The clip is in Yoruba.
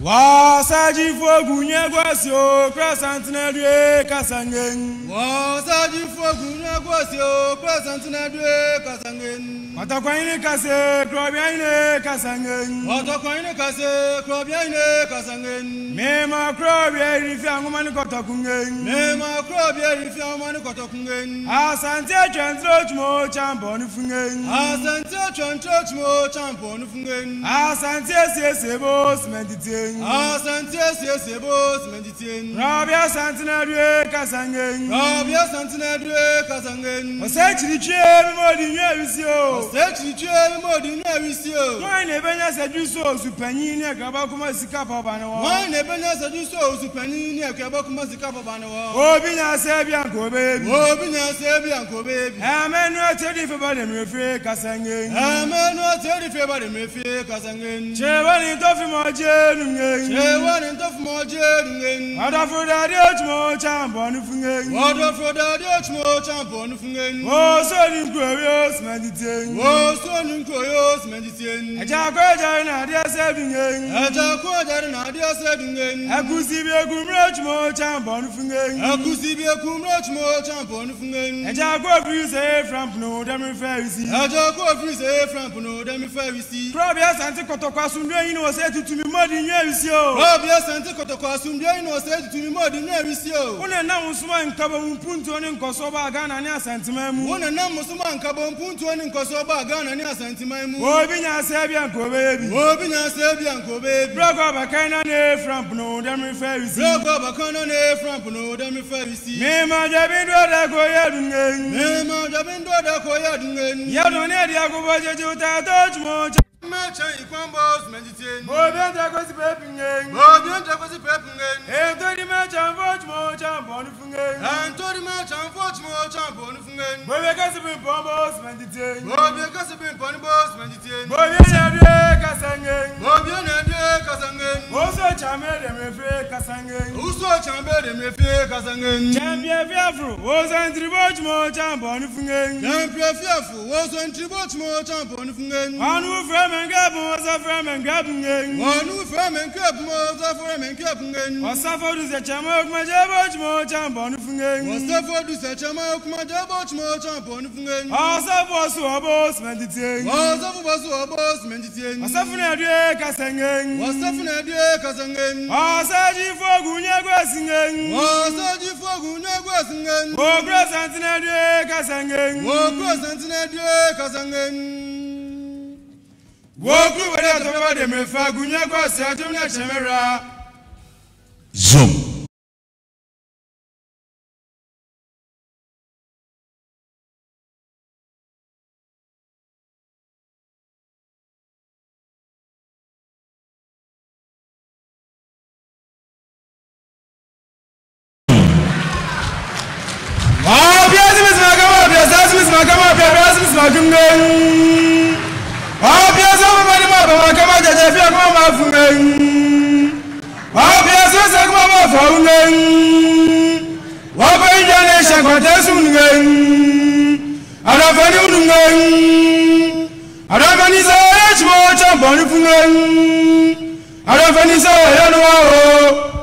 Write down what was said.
Wasaji fogunye gwasio Krasantina dwe kasangen. Wasaji fogunye gwasio Krasantina dwe kasangen. Watakwaine kase krobiaine kasangen. Watakwaine kase krobiaine kasangen. Mema krobiaine fi angumani kotokungen. Mema krobiaine fi angumani kotokungen. Asante chantro chmo champoni fungen. Asante chantro chmo champoni fungen. Asante sesebo smeditien. Asante sesebo smeditien. Rabia santina dwe kasangen. Rabia santina dwe kasangen. Osechirichie modi nyewisio. Osechirichie modi nyewisio. Mwane benya sejuso supanyini akaba kuma sikapa banawo. Mwane benya sejuso supanyini akaba kuma sikapa banawo. Obinya sebi anko bebi. Obinya sebi anko bebi. Amenu atedi febale mefe kasangen. Amenu atedi febale mefe kasangen. Chewani tofi moje nungen. Chewani tofi moje nungen. Adafroda diochmo champo nufungen. Adafroda diochmo champo nufungen. Osoni nkroyo smeditien. Osoni nkroyo smeditien. Ejako jari na dia sedungen. Ejako jari na dia sedungen. Akusibi ekumrochmo champo nufungen. Akusibi ekumrochmo champo nufungen. Ejako frise frampuno demi ferisi. Ejako frise frampuno demi ferisi. Probia santi kotokwa sundu yin wo se tutumi modi nyewisio. Probia santi kotokwa sundu yin wo se tutumi modi nyewisio. One na musuma nkabo mpuntu oni nkoso ba Ghana ni asantimemu. One na musuma nkabo mpuntu oni nkoso ba Ghana ni asantimemu. Obi nya se bia nko bebi. Obi nya se bia nko bebi. Brogo ba kaina ne frampuno demi ferisi. Brogo ba kaina ne frampuno demi ferisi. Me ma jabindo da ko yadungen. Me ma jabindo da ko yadungen. Yado ne dia ko bojeje uta tochmo. Mecha ikwambos meditien. Bobenta ko si pepingen. Bobenta ko si pepingen. Entori mecha vochmo champo nufungen. Entori mecha vochmo champo nufungen. Bobeka si pimpomos meditien. Bobeka si pimpomos meditien. Bobia de kasangen. Bobia de kasangen. Oso chamere mefe kasangen. Uso chamere mefe kasangen. Champion fiafru. Oso ntribochmo champo nufungen. Champion fiafru. Oso ntribochmo champo nufungen. Anu Fremengabu, Osa Fremengabungen. Anu Fremengabu, Osa Fremengabungen. Osafodu se chama kumajabo champo nufungen. Osafodu se chama kumajabo champo nufungen. Osafosu obos meditien. Osafosu obos meditien. Osafuna de kasangen. Osafuna de kasangen. Osaji fogu nyagwasingen. Osaji fogu nyagwasingen. Ogro santina de kasangen. Ogro santina de kasangen. Woku wada toba de mefa gunya kwa se atumna chemera. Zoom. Arafani sa ya no